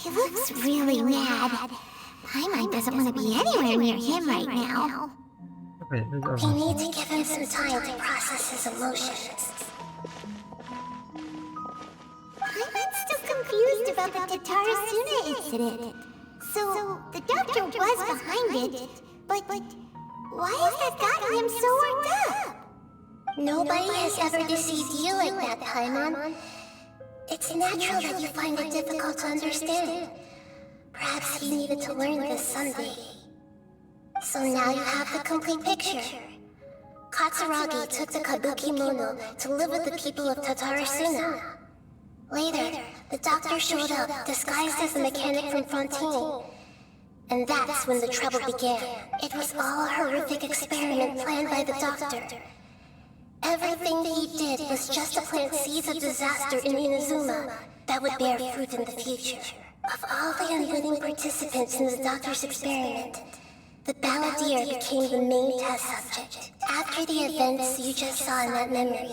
He looks really mad. Paimon doesn't want to be anywhere near him right now. Okay, let's You need to give him some time to process his emotions. I'm still confused about the Tatarasuna incident. So, the doctor was behind it, but why has that gotten him so worked up? Nobody has ever deceived you like that, Paimon. It's natural that you find it difficult to understand. Perhaps he needed to learn this someday. So now you have the complete picture. Katsuragi took the Kabuki Mono to live with the people of Tatarasuna. Later, the doctor showed up, disguised as a mechanic from Fontaine. And that's when the trouble began. It was all a horrific experiment planned by the doctor. Everything he did was just to plant seeds of disaster in Inazuma that would bear fruit in the future. Of all the unwitting participants in the doctor's experiment, the balladeer became the main test subject. After the events you just saw in that memory,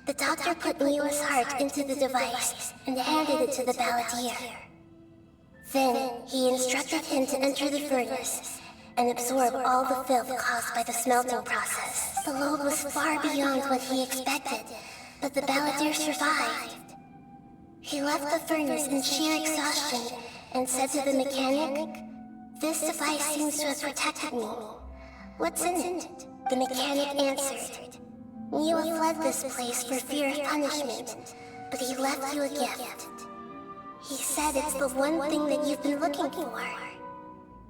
the doctor put Niwa's heart into the device and handed it to the balladeer. Then, he instructed him to enter the furnace and absorb all the filth caused by the smelting process. The load was far beyond what he expected, but the balladeer survived. He left the furnace in sheer exhaustion and said to the mechanic, "This device seems to have protected me. What's in it?" The mechanic answered, You have fled this place for fear of punishment, but he left you a gift. He said it's the one thing that you've been looking for.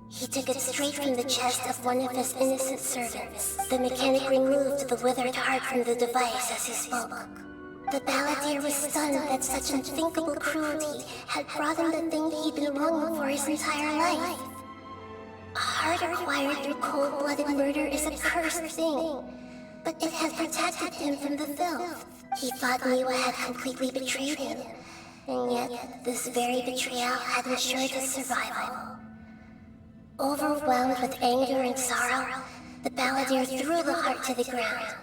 He took it straight from the chest of one of his innocent servants. The mechanic removed the withered heart from the device as he spoke. The balladeer was stunned that such unthinkable cruelty had brought him the thing he'd been longing for his entire life. A heart acquired through cold-blooded murder is a cursed thing, but it had protected him from the filth. He thought Miwa had completely betrayed him, and yet this very betrayal had ensured his survival. Overwhelmed with anger and sorrow, the balladeer threw the heart to the ground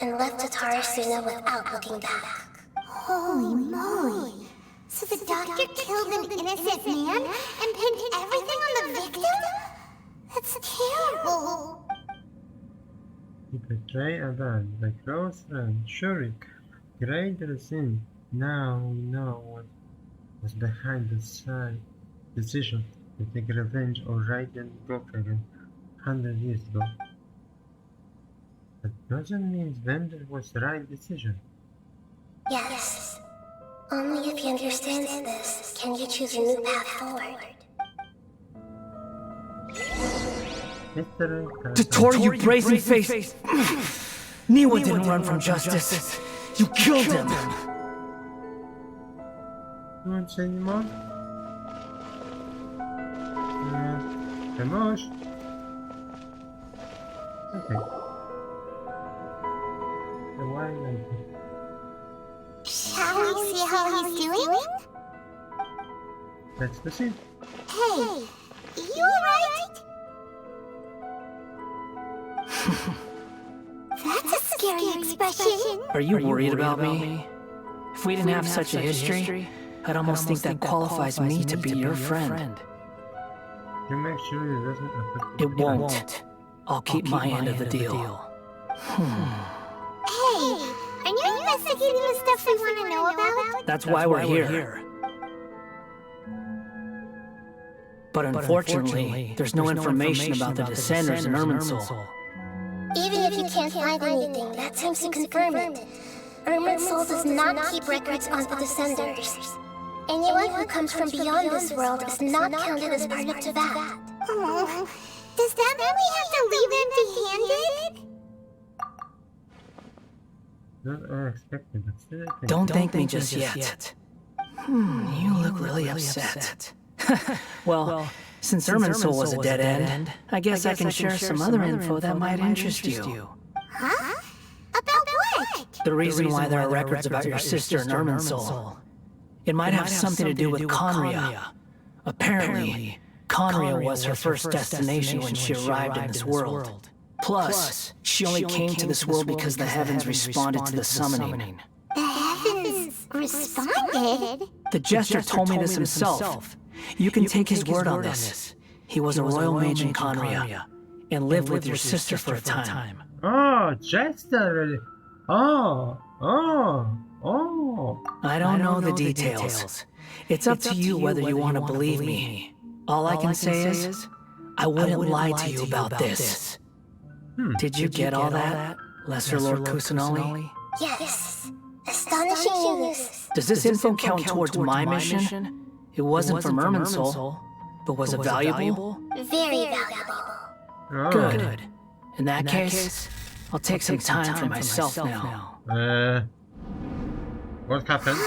and left Tatarasuna without looking back. Holy moly! So the doctor killed an innocent man and pinned everything on the victim? That's terrible! He betrayed Aban, the close friend, Shurik. Greater sin. Now we know what was behind the decision to take revenge on Raiden Gokren 100 years ago. That doesn't mean vengeance was the right decision. Yes. Only if he understands this can you choose a new path forward. Tor, you brazen face! Niwa didn't run from justice. You killed him! You want to say any more? Kamosh? Okay. The wine later. Shall we see how he's doing? Let's proceed. Hey, you alright? That's a scary expression. Are you worried about me? If we didn't have such a history, I'd almost think that qualifies me to be your friend. You make sure it doesn't affect It won't. I'll keep my end of the deal. Hey, aren't you investigating the stuff we want to know about? That's why we're here. But unfortunately, there's no information about the Descenders in Irminsul. Even if you can't find anything, that seems to confirm it. Irminsul does not keep records on the Descenders. Anyone who comes from beyond this world is not counted as part of Teyvat. Oh, does that mean we have to leave empty-handed? Not unexpected, but still I think. Don't thank me just yet. You look really upset. Well, since Irminsul was a dead end, I guess I can share some other info that might interest you. Huh? About what? The reason why there are records about your sister in Irminsul. It might have something to do with Conria. Apparently, Conria was her first destination when she arrived in this world. Plus, she only came to this world because the heavens responded to the summoning. The heavens responded? The Jester told me this himself. You can take his word on this. He was a royal mage in Conria, and lived with your sister for a time. Oh, Jester really. Oh. I don't know the details. It's up to you whether you want to believe me. All I can say is, I wouldn't lie to you about this. Did you get all that, Lesser Lord Kusanali? Yes. Astonishing news. Does this info count towards my mission? It wasn't from Irminsul, but was it valuable? Very valuable. Oh. Good. In that case, I'll take some time for myself now. What happened?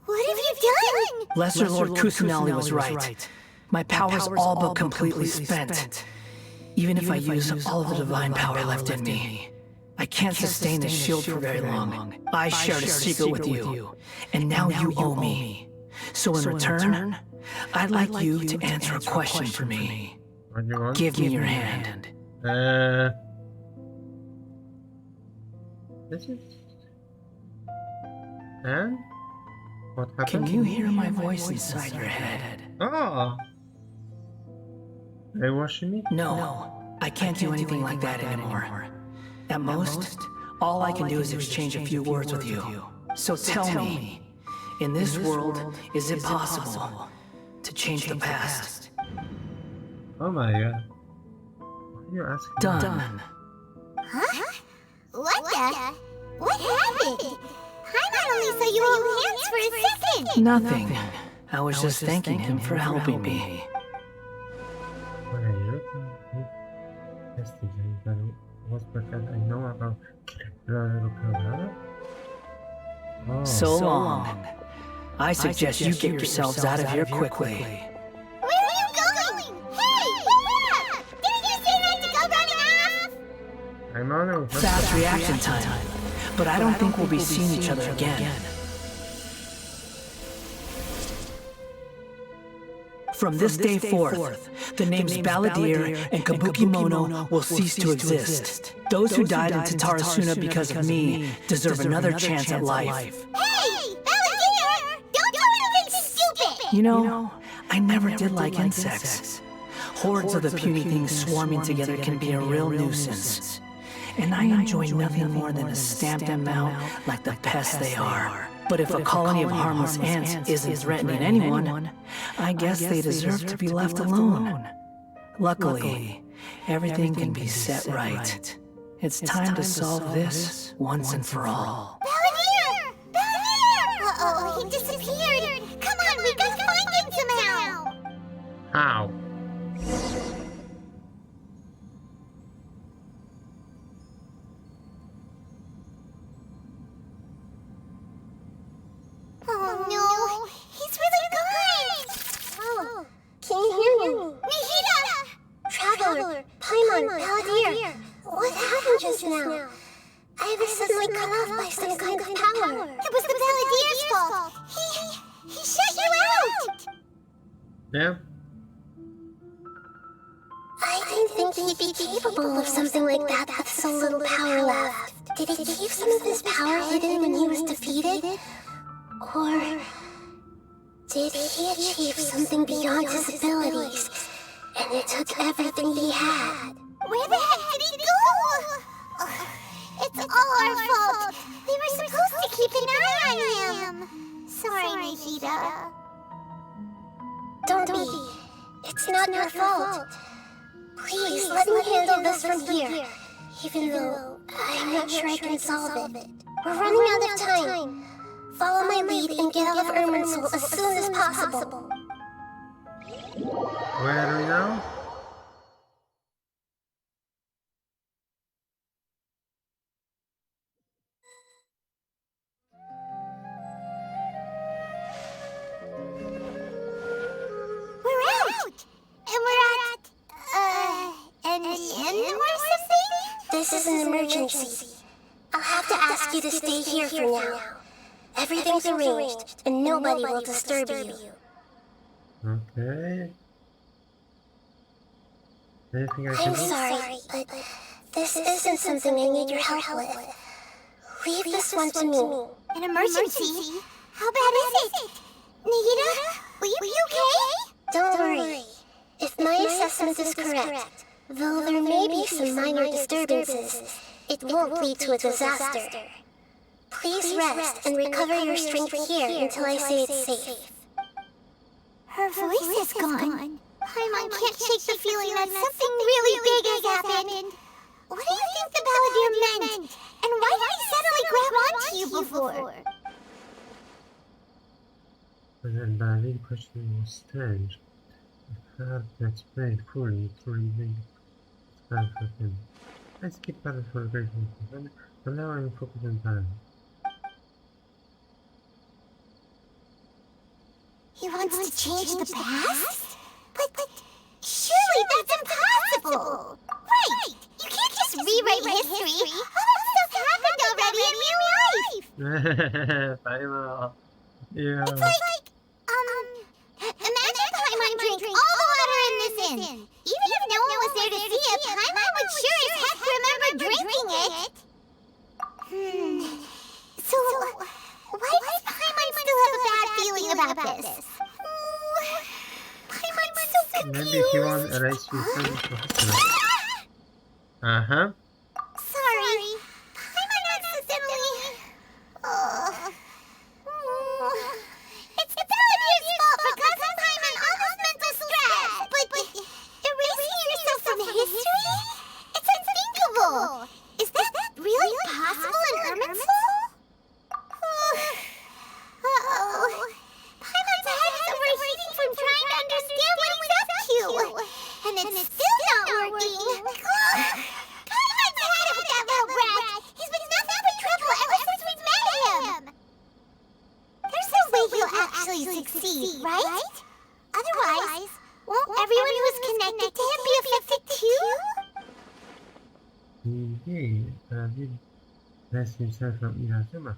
What have you done? Lesser Lord Kusanali was right. My power's all but completely spent. Even if I use all of the divine power left in me, I can't sustain this shield for very long. I shared a secret with you, and now you owe me. So in return, I'd like you to answer a question for me. What do you want? Give me your hand. This is. And? What happened? Can you hear my voice inside your head? Oh! Are you watching me? No, I can't do anything like that anymore. At most, all I can do is exchange a few words with you. So tell me, in this world, is it possible to change the past? Oh my god. Why are you asking? Done. Huh? What Nehida? What happened? Paimon only saw you hold hands for a second. Nothing. I was just thanking him for helping me. So long. I suggest you get yourselves out of here quickly. Where are you going? Hey, wait up! Didn't you say not to go running off? I'm on a Fast reaction time. But I don't think we'll be seeing each other again. From this day forth, the names Balladeer and Kabukimono will cease to exist. Those who died in Tatarasuna because of me deserve another chance at life. Hey, Balladeer! Don't do anything stupid! You know, I never did like insects. Hordes of the puny things swarming together can be a real nuisance. And I enjoy nothing more than to stamp them out like the pests they are. But if a colony of harmless ants isn't threatening anyone, I guess they deserve to be left alone. Luckily, everything can be set right. It's time to solve this once and for all. Balladeer! Balladeer! Uh-oh, he disappeared! Come on, we gotta find him somehow! How? Oh no, he's really gone! Oh, can you hear me? Nehida! Traveler, Paimon, Balladeer, what happened just now? I was suddenly cut off by some kind of power. It was the Balladeer's fault! He shut you out! Yeah? I didn't think he'd be capable of something like that with so little power left. Did he keep some of his power hidden when he was defeated? Or did he achieve something beyond his abilities, and it took everything he had? Where the heck did he go? Ugh, it's all our fault! We were supposed to keep an eye on him! Sorry, Nehida. Don't be. It's not your fault. Please, let me handle this from here, even though I'm not sure I can solve it. We're running out of time. Follow my lead and get out of Irminsul as soon as possible. Where are we now? We're out! And we're at, an inn or something? This is an emergency. I'll have to ask you to stay here for now. Everything's arranged, and nobody will disturb you. Okay. Anything I can I'm do? sorry, but this isn't something I need your help with. Leave this one to me. An emergency? How bad is it? Nehida, will you be okay? Don't worry. If my assessment is correct, though there may be some minor disturbances, it won't lead to a disaster. Please rest and recover your strength here until I say it's safe. Her voice is gone. Paimon can't shake the feeling that something really big has happened. What do you think the Balladeer meant? And why did he suddenly grab onto you before? And Balladeer question was strange. I have to explain fully through the time for him. I skip part for a great reason, but now I'm focused on time. He wants to change the past? But surely that's impossible! Right! You can't just rewrite history! All that stuff happened already in real life! Paimon. Yeah. It's like, imagine Paimon drank all the water in this inn! Even if no one was there to see it, Paimon would sure as heck remember drinking it! So, why does Paimon still have a bad feeling about this? Paimon's so confused! Maybe he won't erase you from the history. Uh-huh. Sorry. Paimon accidentally... It's Balladeer's fault for causing Paimon all this mental stress! But erasing yourself from history? It's unthinkable! Is that really possible? everyone who's connected to him be affected too? Indeed, did rest himself from Inazuma.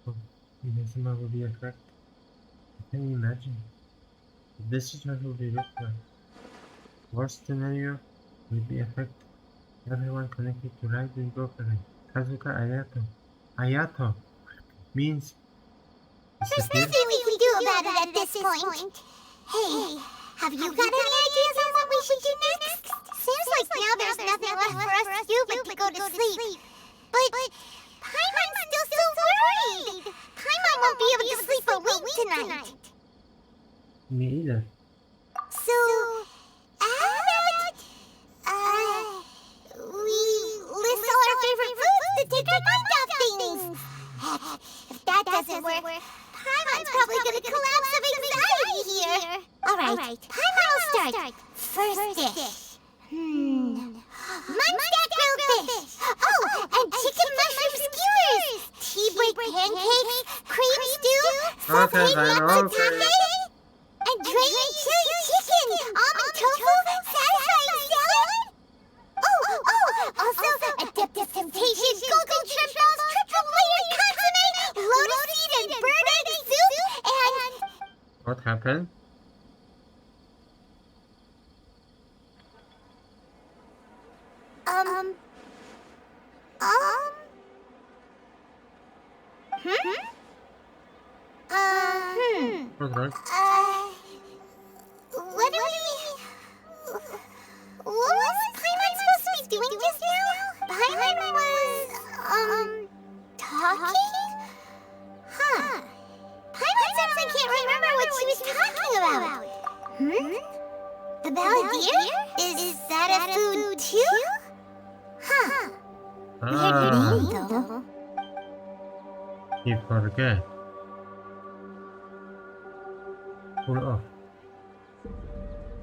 Oh, Inazuma will be affected. Can you imagine? This situation will be different. Worst scenario will be affected. Everyone connected to Raiden properly. Kazuka Ayato. Ayato means There's nothing we can do about it at this point. Hey, have you got any ideas on what we should do next? Seems like now there's nothing left for us to do but to go to sleep. But Paimon's still so worried. Paimon won't be able to sleep a wink tonight. Me either. So, how about we list all our favorite foods to take our mind off things? Heck, if that doesn't work, Paimon's probably gonna collapse of anxiety here. Alright, Paimon will start. First dish. Munchstack grilled fish. Oh, and chicken mushroom skewers. Tea break pancakes, cream stew, sauteed matsutake, and drained chili chicken, almond tofu, satisfying salad. Also a dip temptation, golden shrimp balls, triple layered consomme, lotus seed and bird egg soup, and... What happened? What's wrong? What was Paimon supposed to be doing just now? Paimon was, talking? Huh. Paimon suddenly can't remember what she was talking about. The balladeer? Is that a food too? Huh. Weird name, though. You forget. Pull off.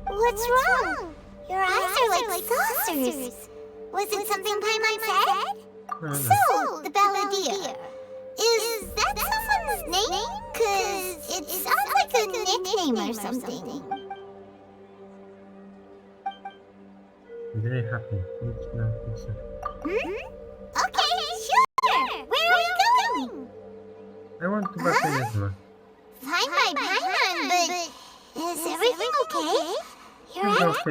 What's wrong? Your eyes are like saucers. Was it something Paimon said? No. So, the balladeer. Is that someone's name? 'Cause it sounds like a nickname or something. Very happy. It's not so. Okay, sure. Where are we going? I want to back in this one. Fine by Paimon, but is everything okay? You're It's right. okay.